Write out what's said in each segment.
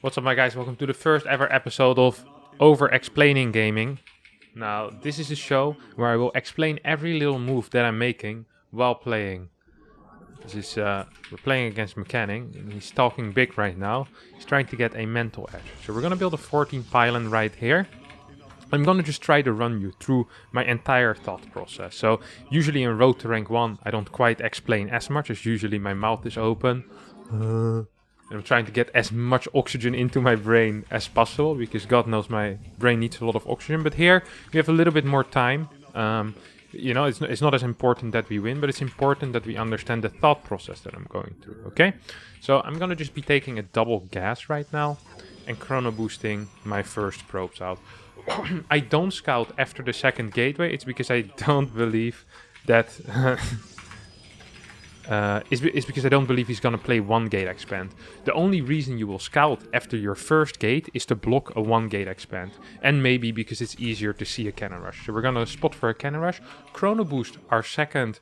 What's up, my guys? Welcome to the first ever episode of Overexplaining Gaming. Now, this is a show where I will explain every little move that I'm making while playing. We're playing against Mcanning, and he's talking big right now. He's trying to get a mental edge. So we're gonna build a 14 pylon right here. I'm gonna just try to run you through my entire thought process. So usually in Road to Rank 1, I don't quite explain as much, as usually my mouth is open. And I'm trying to get as much oxygen into my brain as possible, because God knows my brain needs a lot of oxygen. But here we have a little bit more time. It's not as important that we win, but it's important that we understand the thought process that I'm going through, okay? So I'm gonna just be taking a double gas right now and chrono boosting my first probes out. I don't scout after the second gateway. It's because I don't believe that... It's because I don't believe he's gonna play one gate expand. The only reason you will scout after your first gate is to block a one gate expand, and maybe because it's easier to see a cannon rush. So we're gonna spot for a cannon rush, chrono boost our second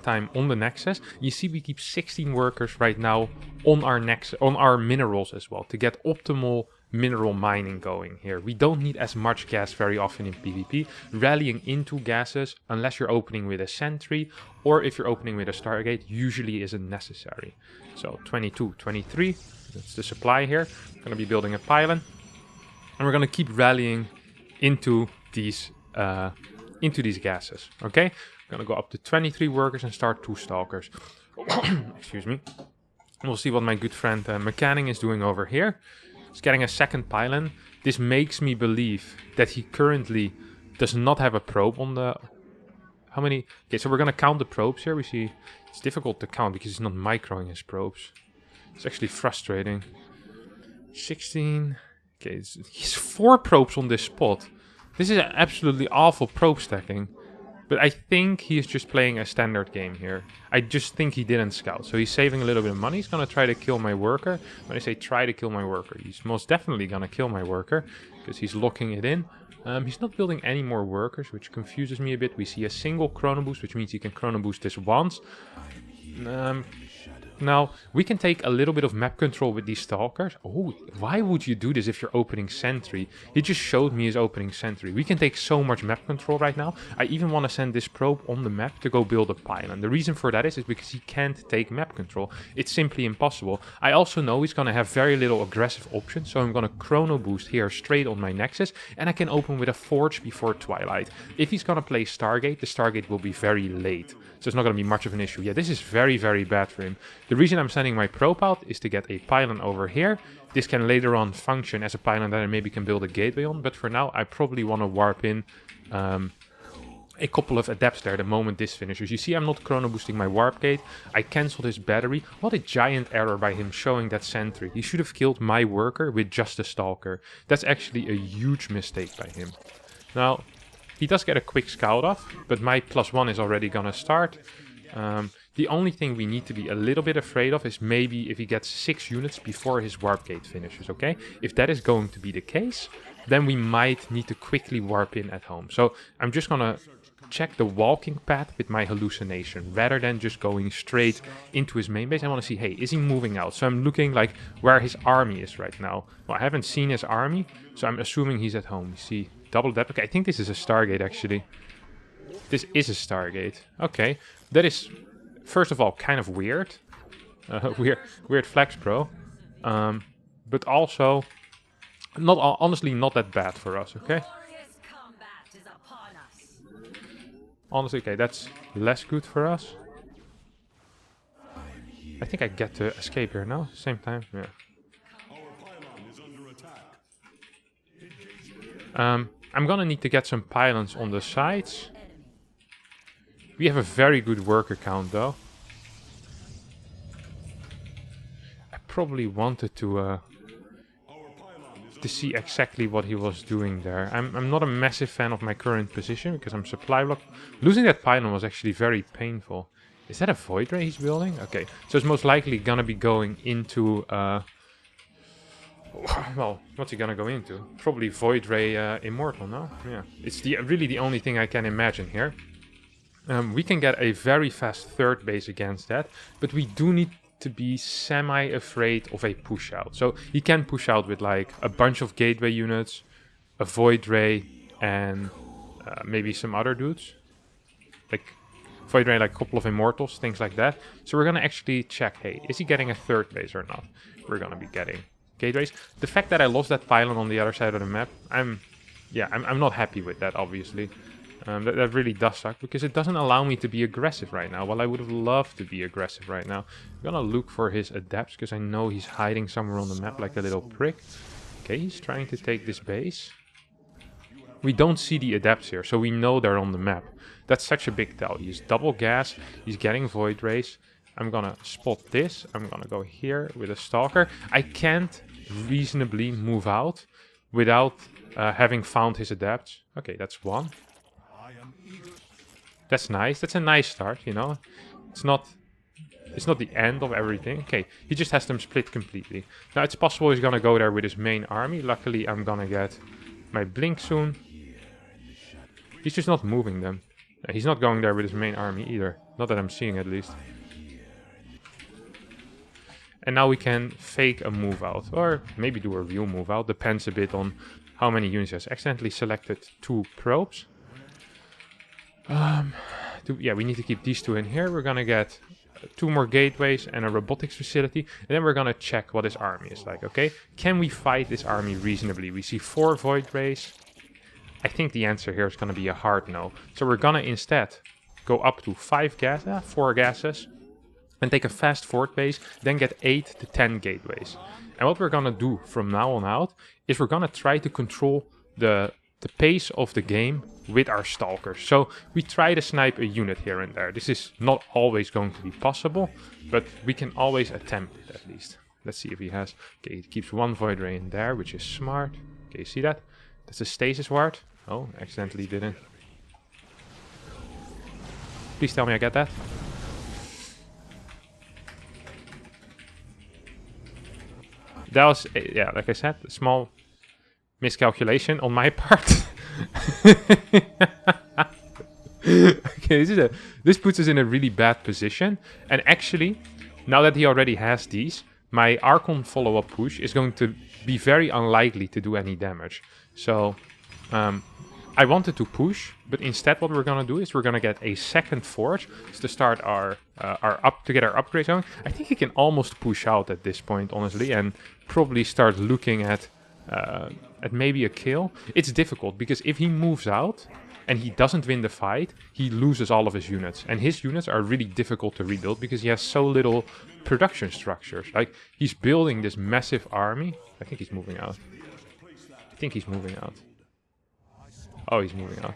time on the nexus. You see we keep 16 workers right now on our minerals as well, to get optimal mineral mining going here. We don't need as much gas very often in PvP. Rallying into gases, unless you're opening with a sentry or if you're opening with a Stargate, usually isn't necessary. So 22, 23, that's the supply here. I'm gonna be building a pylon, and we're gonna keep rallying into these gases. Okay, I'm gonna go up to 23 workers and start 2 stalkers. Excuse me. We'll see what my good friend Mcanning is doing over here. He's getting a second pylon. This makes me believe that he currently does not have a probe on the... How many? Okay, so we're going to count the probes here. We see it's difficult to count because he's not microing his probes. It's actually frustrating. 16. Okay, he's 4 probes on this spot. This is absolutely awful probe stacking. But I think he is just playing a standard game here. I just think he didn't scout. So he's saving a little bit of money. He's going to try to kill my worker. When I say try to kill my worker, he's most definitely going to kill my worker, because he's locking it in. He's not building any more workers, which confuses me a bit. We see a single chrono boost, which means he can chrono boost this once. Now, we can take a little bit of map control with these stalkers. Oh, why would you do this if you're opening sentry? He just showed me his opening sentry. We can take so much map control right now. I even want to send this probe on the map to go build a pylon. The reason for that is because he can't take map control. It's simply impossible. I also know he's going to have very little aggressive options, so I'm going to chrono boost here straight on my nexus, and I can open with a forge before twilight. If he's going to play Stargate, the Stargate will be very late. So it's not going to be much of an issue. Yeah, this is very, very bad for him. The reason I'm sending my probe out is to get a pylon over here. This can later on function as a pylon that I maybe can build a gateway on. But for now, I probably want to warp in a couple of adepts there the moment this finishes. You see, I'm not chrono boosting my warp gate. I cancelled his battery. What a giant error by him showing that sentry. He should have killed my worker with just a stalker. That's actually a huge mistake by him. Now... he does get a quick scout off, but my +1 is already gonna start. The only thing we need to be a little bit afraid of is maybe if he gets 6 units before his warp gate finishes, okay? If that is going to be the case, then we might need to quickly warp in at home. So I'm just gonna check the walking path with my hallucination, rather than just going straight into his main base. I want to see, hey, is he moving out? So I'm looking like where his army is right now. Well, I haven't seen his army, so I'm assuming he's at home. You see, double depth. Okay, I think this is a Stargate, actually. This is a Stargate. Okay, that is, first of all, kind of weird. Weird flex, bro. But also, honestly, not that bad for us, okay? Honestly, okay, that's less good for us. I think I get to escape here now, same time, yeah. I'm gonna need to get some pylons on the sides. We have a very good worker count though. I probably wanted to see exactly what he was doing there. I'm not a massive fan of my current position because I'm supply blocked. Losing that pylon was actually very painful. Is that a Void Ray he's building? Okay, so it's most likely gonna be going into... well, what's he gonna go into? Probably Void Ray Immortal, no? Yeah, it's really the only thing I can imagine here. We can get a very fast third base against that, but we do need to be semi-afraid of a push out. So he can push out with like a bunch of gateway units, a void ray, and maybe some other dudes. Like void ray, like a couple of immortals, things like that. So we're gonna actually check, hey, is he getting a third base or not? We're gonna be getting gateways. The fact that I lost that pylon on the other side of the map, I'm not happy with that, obviously. That really does suck, because it doesn't allow me to be aggressive right now. Well, I would have loved to be aggressive right now. I'm gonna look for his adepts, because I know he's hiding somewhere on the map like a little prick. Okay, he's trying to take this base. We don't see the adepts here, so we know they're on the map. That's such a big tell. He's double gas, he's getting void rays. I'm gonna spot this. I'm gonna go here with a stalker. I can't reasonably move out without having found his adepts. Okay, that's one. That's nice. That's a nice start, you know. It's not the end of everything. Okay, he just has them split completely. Now it's possible he's gonna go there with his main army. Luckily, I'm gonna get my blink soon. He's just not moving them. He's not going there with his main army either. Not that I'm seeing, at least. And now we can fake a move out, or maybe do a real move out. Depends a bit on how many units he has. Accidentally selected 2 probes. Yeah, we need to keep these 2 in here. We're gonna get 2 more gateways and a robotics facility, and then we're gonna check what his army is like. Okay, can we fight this army reasonably? We see 4 void rays. I think the answer here is gonna be a hard no. So we're gonna instead go up to 4 gases, and take a fast forward base, then get 8 to 10 gateways. And what we're gonna do from now on out is we're gonna try to control the pace of the game with our stalkers. So we try to snipe a unit here and there. This is not always going to be possible, but we can always attempt it at least. Let's see if he has... Okay, he keeps 1 void ray in there, which is smart. Okay, see that? That's a stasis ward. Oh, accidentally didn't. Please tell me I get that. That was, yeah, like I said, a small miscalculation on my part. Okay, this puts us in a really bad position. And actually, now that he already has these, my Archon follow-up push is going to be very unlikely to do any damage. So, I wanted to push, but instead what we're gonna do is we're gonna get a second forge to start our get our upgrades going. I think he can almost push out at this point, honestly, and probably start looking at maybe a kill. It's difficult because if he moves out and he doesn't win the fight, he loses all of his units, and his units are really difficult to rebuild because he has so little production structures. Like, he's building this massive army. I think he's moving out. I think he's moving out. Oh, he's moving out.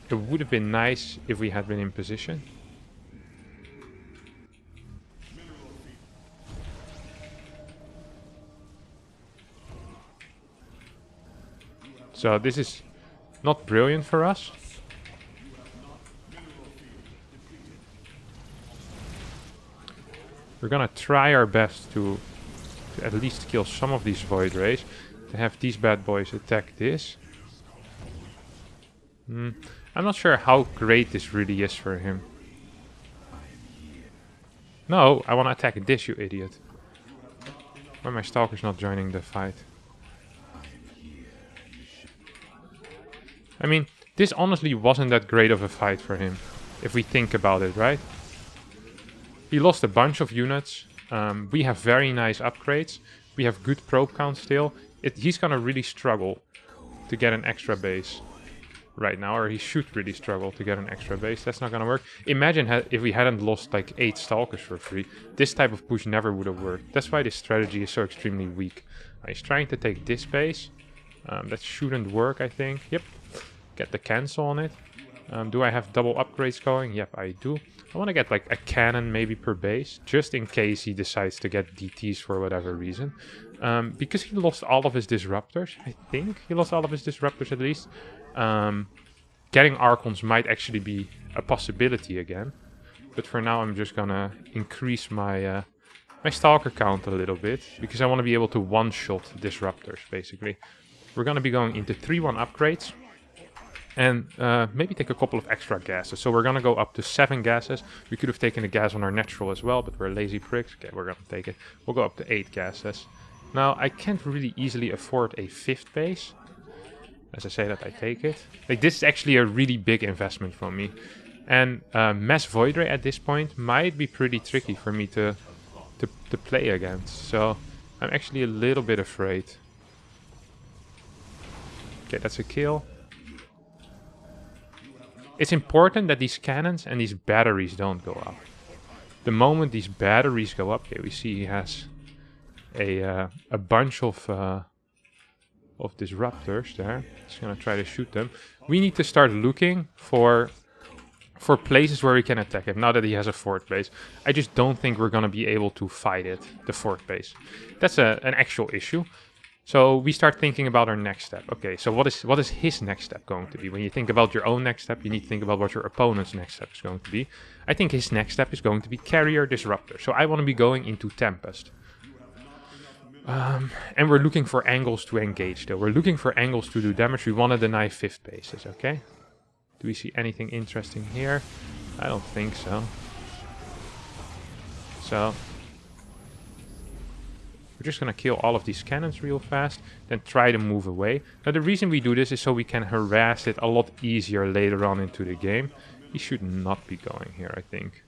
It would have been nice if we had been in position. So this is not brilliant for us. We're gonna try our best to at least kill some of these void rays, to have these bad boys attack this. I'm not sure how great this really is for him. No, I want to attack this, you idiot. Why are my stalkers not joining the fight? I mean, this honestly wasn't that great of a fight for him, if we think about it, right? He lost a bunch of units. We have very nice upgrades. We have good probe count still. He's gonna really struggle to get an extra base right now, or he should really struggle to get an extra base. That's not gonna work. Imagine if we hadn't lost like 8 stalkers for free. This type of push never would have worked. That's why this strategy is so extremely weak. He's trying to take this base. That shouldn't work, I think. Yep. Get the cancel on it. Do I have double upgrades going? Yep, I do. I want to get like a cannon maybe per base, just in case he decides to get DTs for whatever reason. Because he lost all of his disruptors, I think he lost all of his disruptors at least. Getting Archons might actually be a possibility again. But for now I'm just gonna increase my my Stalker count a little bit, because I want to be able to one-shot disruptors, basically. We're gonna be going into 3-1 upgrades. And maybe take a couple of extra gases. So we're gonna go up to 7 gases. We could have taken a gas on our natural as well, but we're lazy pricks. Okay, we're gonna take it. We'll go up to 8 gases. Now, I can't really easily afford a 5th base. As I say that, I take it. Like, this is actually a really big investment from me. And Mass Void Ray at this point might be pretty tricky for me to play against. So I'm actually a little bit afraid. Okay, that's a kill. It's important that these cannons and these batteries don't go up. The moment these batteries go up, okay, we see he has a bunch of disruptors there. Just gonna try to shoot them. We need to start looking for places where we can attack him. Now that he has a 4th base, I just don't think we're gonna be able to fight it, the 4th base. That's an actual issue. So we start thinking about our next step. Okay, so what is his next step going to be? When you think about your own next step, you need to think about what your opponent's next step is going to be. I think his next step is going to be Carrier Disruptor. So I want to be going into Tempest. And we're looking for angles to engage though. We're looking for angles to do damage. We want to deny 5th bases, okay? Do we see anything interesting here? I don't think so. So we're just going to kill all of these cannons real fast, then try to move away. Now the reason we do this is so we can harass it a lot easier later on into the game. He should not be going here, I think.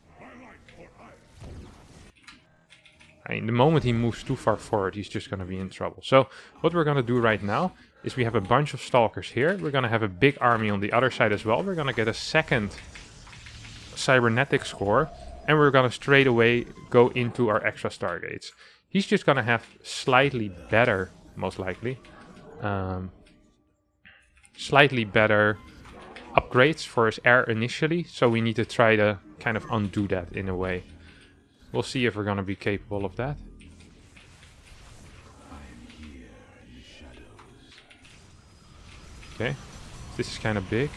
I mean, the moment he moves too far forward, he's just going to be in trouble. So what we're going to do right now is we have a bunch of Stalkers here. We're going to have a big army on the other side as well. We're going to get a second cybernetic score, and we're going to straight away go into our extra Stargates. He's just going to have slightly better, most likely, slightly better upgrades for his air initially. So we need to try to kind of undo that in a way. We'll see if we're going to be capable of that. Okay, this is kind of big.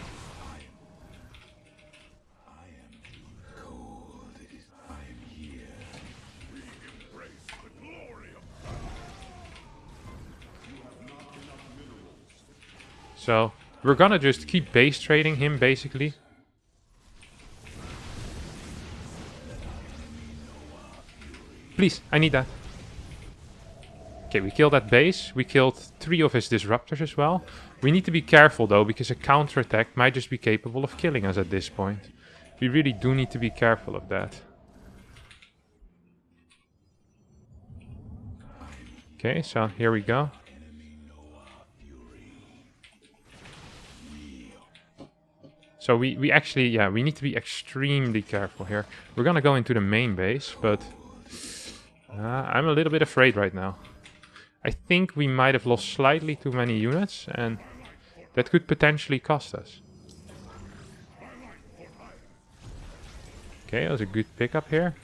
So we're gonna just keep base trading him basically. Please, I need that. Okay, we killed that base. We killed 3 of his disruptors as well. We need to be careful though, because a counterattack might just be capable of killing us at this point. We really do need to be careful of that. Okay, so here we go. So we actually, yeah, we need to be extremely careful here. We're gonna go into the main base, but I'm a little bit afraid right now. I think we might have lost slightly too many units, and that could potentially cost us. Okay, that was a good pickup here.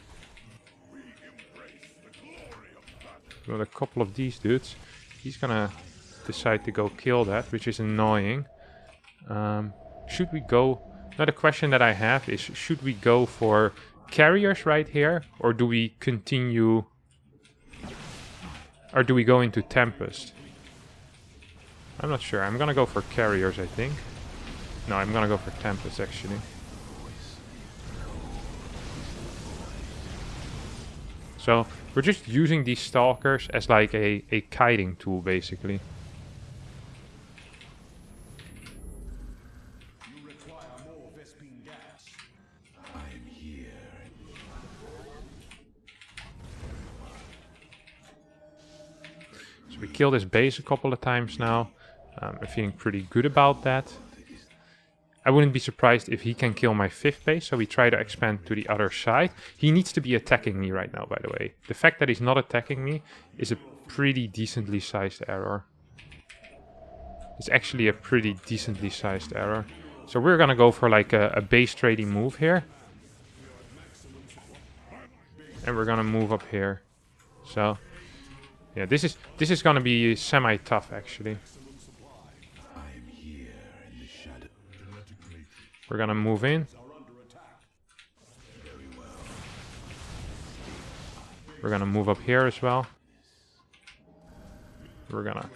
Got a couple of these dudes. He's gonna decide to go kill that, which is annoying. Should we go... Now the question that I have is, should we go for carriers right here? Or do we continue... Or do we go into Tempest? I'm not sure. I'm gonna go for carriers, I think. No, I'm gonna go for Tempest, actually. So, we're just using these Stalkers as like a kiting tool, basically. We killed his base a couple of times now. I'm feeling pretty good about that. I wouldn't be surprised if he can kill my 5th base, so we try to expand to the other side. He needs to be attacking me right now, by the way. The fact that he's not attacking me is a pretty decently sized error. It's actually a pretty decently sized error. So we're gonna go for like a base trading move here. And we're gonna move up here. So... yeah, this is gonna be semi-tough actually. We're gonna move in. We're gonna move up here as well. We're gonna...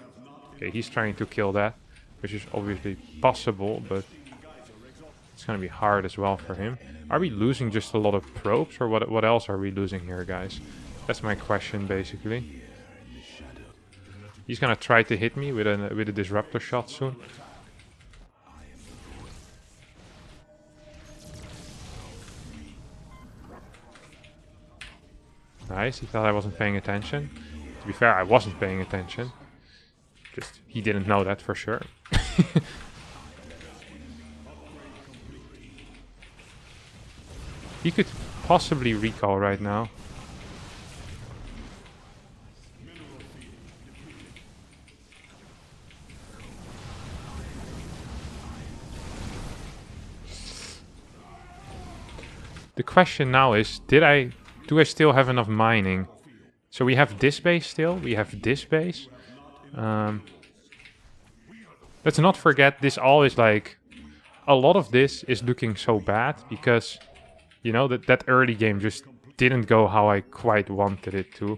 okay, he's trying to kill that, which is obviously possible, but it's gonna be hard as well for him. Are we losing just a lot of probes, or what else are we losing here, guys? That's my question, basically. He's gonna try to hit me with a disruptor shot soon. Nice, he thought I wasn't paying attention. To be fair, I wasn't paying attention. Just, he didn't know that for sure. He could possibly recall right now. The question now is, do I still have enough mining? So we have this base still, we have this base. Let's not forget, this all is like, a lot of this is looking so bad because, you know, that early game just didn't go how I quite wanted it to.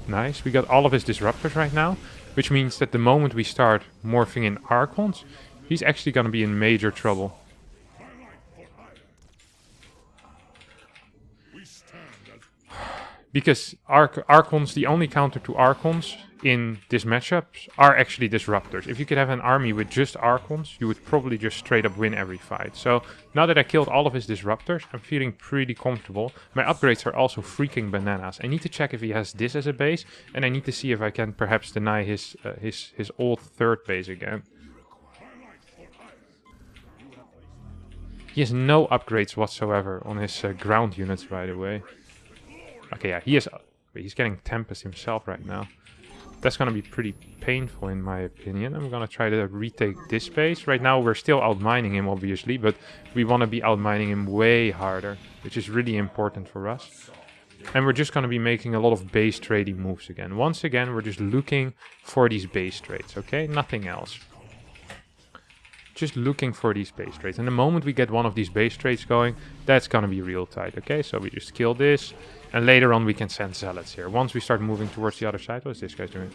Nice, we got all of his disruptors right now, which means that the moment we start morphing in Archons, he's actually going to be in major trouble. Because Archons, the only counter to Archons in this matchup are actually disruptors. If you could have an army with just Archons, you would probably just straight up win every fight. So now that I killed all of his disruptors, I'm feeling pretty comfortable. My upgrades are also freaking bananas. I need to check if he has this as a base, and I need to see if I can perhaps deny his old third base again. He has no upgrades whatsoever on his ground units, by the way. Okay, yeah, he's getting Tempest himself right now. That's gonna be pretty painful in my opinion. I'm gonna try to retake this base. Right now we're still outmining him obviously, but we want to be outmining him way harder, which is really important for us. And we're just gonna be making a lot of base trading moves again. Once again, we're just looking for these base trades, okay? Nothing else. Just looking for these base trades. And the moment we get one of these base trades going, that's gonna be real tight, okay? So we just kill this. And later on we can send zealots here. Once we start moving towards the other side, what's this guy doing?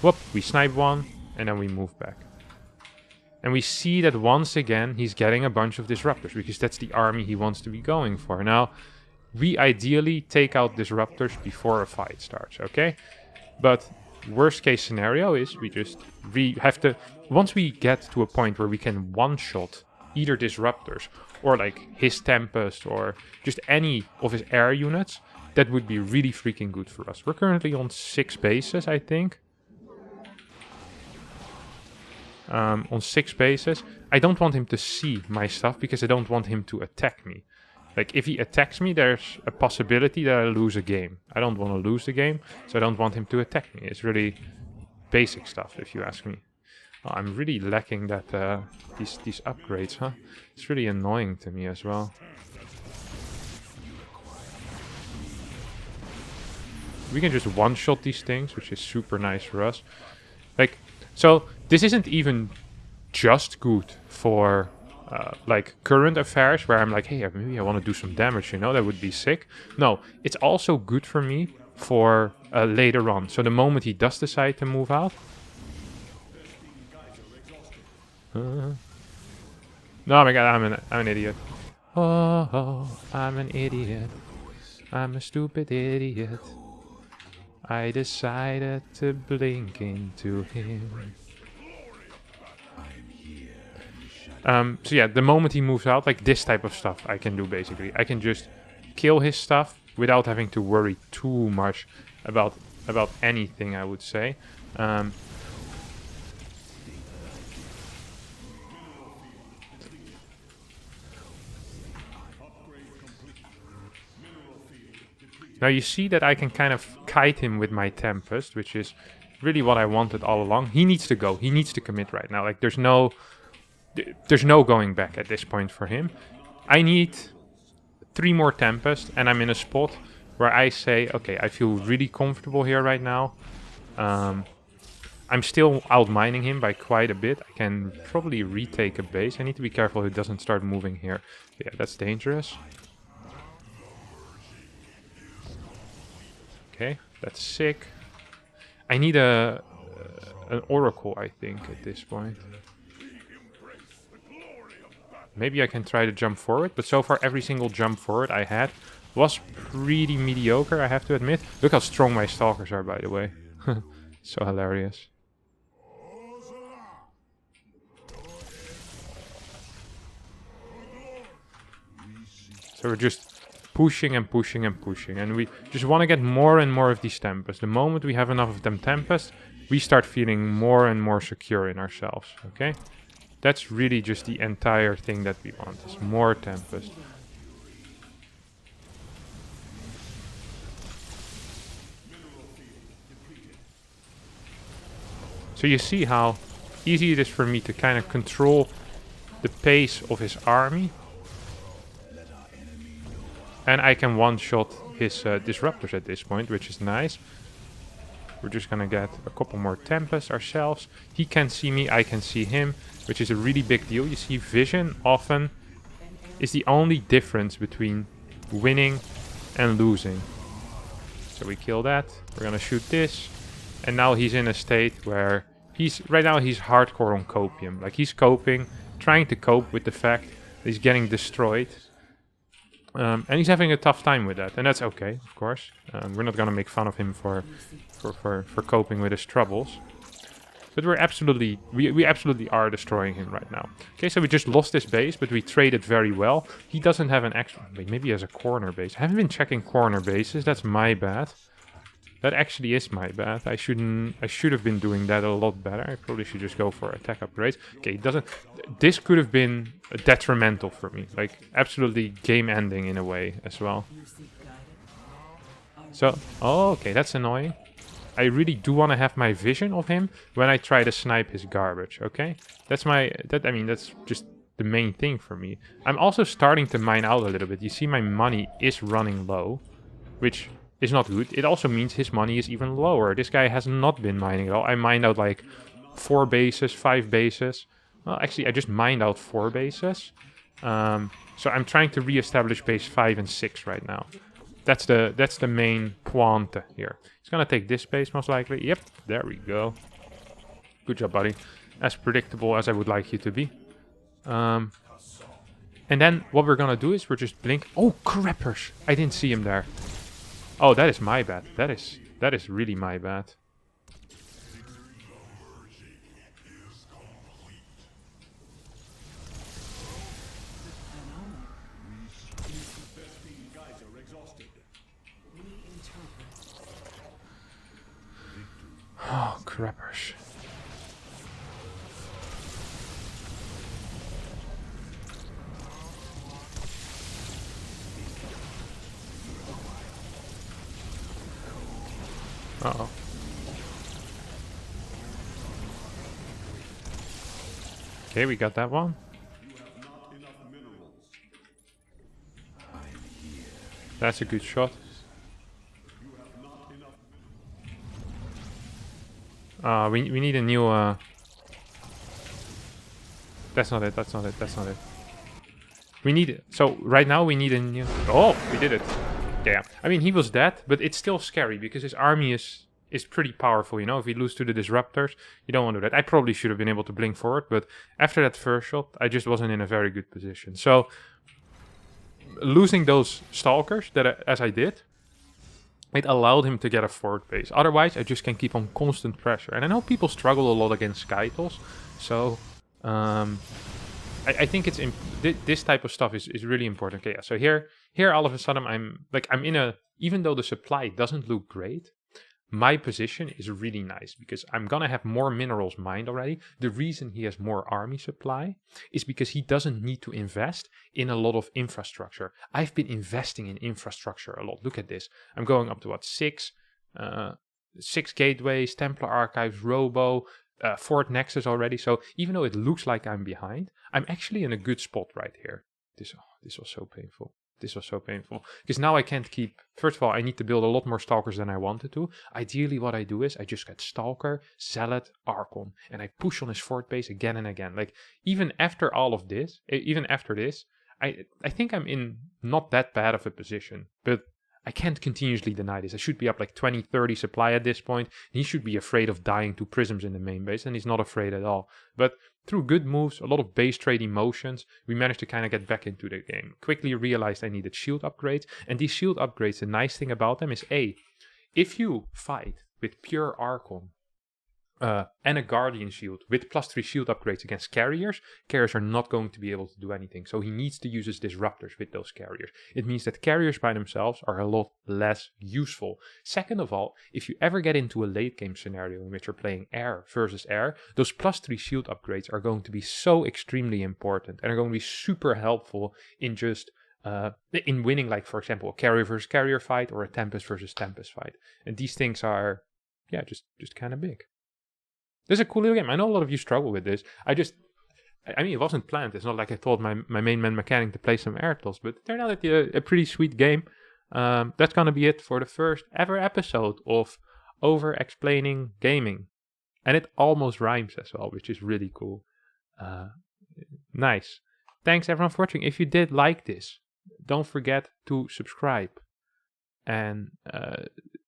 Whoop, we snipe one, and then we move back. And we see that once again, he's getting a bunch of disruptors, because that's the army he wants to be going for. Now, we ideally take out disruptors before a fight starts, okay? But worst case scenario is we just have to... Once we get to a point where we can one-shot either disruptors or like his Tempest or just any of his air units, that would be really freaking good for us. We're currently on 6 bases, I think. On 6 bases. I don't want him to see my stuff because I don't want him to attack me. Like, if he attacks me, there's a possibility that I lose a game. I don't want to lose the game, so I don't want him to attack me. It's really basic stuff, if you ask me. Oh, I'm really lacking that these upgrades, huh? It's really annoying to me as well. We can just one-shot these things, which is super nice for us. Like, so this isn't even just good for like current affairs where I'm like, hey, maybe I want to do some damage, you know, that would be sick. No, it's also good for me for later on. So the moment he does decide to move out. No, my god, I'm an idiot. Oh, I'm an idiot. I'm a stupid idiot. I decided to blink into him. So yeah, the moment he moves out, like this type of stuff I can do basically. I can just kill his stuff without having to worry too much about anything, I would say. Now you see that I can kind of kite him with my Tempest, which is really what I wanted all along. He needs to go. He needs to commit right now. Like, there's no going back at this point for him. I need 3 more Tempest, and I'm in a spot where I say, okay, I feel really comfortable here right now. I'm still out-mining him by quite a bit. I can probably retake a base. I need to be careful he doesn't start moving here. Yeah, that's dangerous. Okay, that's sick. I need an oracle, I think, at this point. Maybe I can try to jump forward, but so far every single jump forward I had was pretty mediocre, I have to admit. Look how strong my stalkers are, by the way. So hilarious. So we're just pushing and pushing and pushing, and we just want to get more and more of these Tempests. The moment we have enough of them Tempests, we start feeling more and more secure in ourselves, okay? That's really just the entire thing that we want, is more Tempest. So you see how easy it is for me to kind of control the pace of his army. And I can one-shot his disruptors at this point, which is nice. We're just gonna get a couple more Tempests ourselves. He can see me, I can see him, which is a really big deal. You see, vision often is the only difference between winning and losing. So we kill that. We're gonna shoot this. And now he's in a state where right now he's hardcore on copium. Like, he's coping, trying to cope with the fact that he's getting destroyed. And he's having a tough time with that, and that's okay, of course. We're not gonna make fun of him for coping with his troubles. But we absolutely are destroying him right now. Okay, so we just lost this base, but we traded very well. He doesn't have an extra... Wait, maybe he has a corner base. I haven't been checking corner bases. That's my bad. That actually is my bad. I should have been doing that a lot better. I probably should just go for attack upgrades. Okay, it doesn't... This could have been detrimental for me. Like, absolutely game ending in a way as well. So, oh, okay, that's annoying. I really do want to have my vision of him when I try to snipe his garbage, okay? That's that's just the main thing for me. I'm also starting to mine out a little bit. You see my money is running low, which is not good. It also means his money is even lower. This guy has not been mining at all. I mined out like 4 bases, 5 bases. Well, actually, I just mined out 4 bases. So I'm trying to re-establish base 5 and 6 right now. That's the main pointe here. He's gonna take this base most likely. Yep, there we go. Good job, buddy. As predictable as I would like you to be. And then what we're gonna do is we're just blink. Oh, crappers! I didn't see him there. Oh, that is my bad. That is really my bad. Oh, crappers. Uh-oh. Okay, we got that one. That's a good shot. We need a new... That's not it, that's not it, that's not it. We need it. So, right now we need a new... Oh, we did it. Yeah, I mean, he was dead, but it's still scary because his army is pretty powerful, you know? If we lose to the disruptors, you don't want to do that. I probably should have been able to blink forward, but after that first shot, I just wasn't in a very good position. So, losing those stalkers, as I did, it allowed him to get a forward base. Otherwise, I just can keep on constant pressure. And I know people struggle a lot against SkyToss, so I think this type of stuff is really important. Okay, yeah, so here all of a sudden I'm in a... Even though the supply doesn't look great, my position is really nice because I'm gonna have more minerals mined already. The reason he has more army supply is because he doesn't need to invest in a lot of infrastructure. I've been investing in infrastructure a lot. Look at this. I'm going up to what, 6 gateways, Templar Archives, Robo, Fort Nexus already. So even though it looks like I'm behind, I'm actually in a good spot right here. This was so painful. This was so painful. Because now I can't keep... First of all, I need to build a lot more Stalkers than I wanted to. Ideally, what I do is I just get Stalker, Zealot, Archon. And I push on his fort base again and again. Like, even after all of this, even after this, I think I'm in not that bad of a position. But I can't continuously deny this. I should be up like 20, 30 supply at this point. He should be afraid of dying to prisms in the main base, and he's not afraid at all. But through good moves, a lot of base trade emotions, we managed to kind of get back into the game. Quickly realized I needed shield upgrades, and these shield upgrades, the nice thing about them is if you fight with pure Archon and a Guardian shield with +3 shield upgrades against carriers are not going to be able to do anything. So he needs to use his disruptors with those carriers. It means that carriers by themselves are a lot less useful. Second of all, if you ever get into a late game scenario in which you're playing air versus air, those +3 shield upgrades are going to be so extremely important and are going to be super helpful in just in winning, like for example a carrier versus carrier fight or a Tempest versus Tempest fight. And these things are just kind of big. This is a cool little game. I know a lot of you struggle with this. I mean, it wasn't planned. It's not like I told my main man Mcanning to play some Airtos, but it turned out to be a pretty sweet game. That's going to be it for the first ever episode of Overexplaining Gaming. And it almost rhymes as well, which is really cool. Nice. Thanks everyone for watching. If you did like this, don't forget to subscribe. And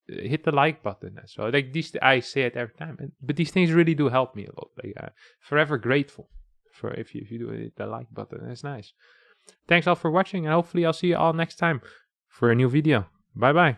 hit the like button. So like these, I say it every time, but these things really do help me a lot. Like, forever grateful for if you do hit the like button. It's nice. Thanks all for watching, and hopefully I'll see you all next time for a new video. Bye bye.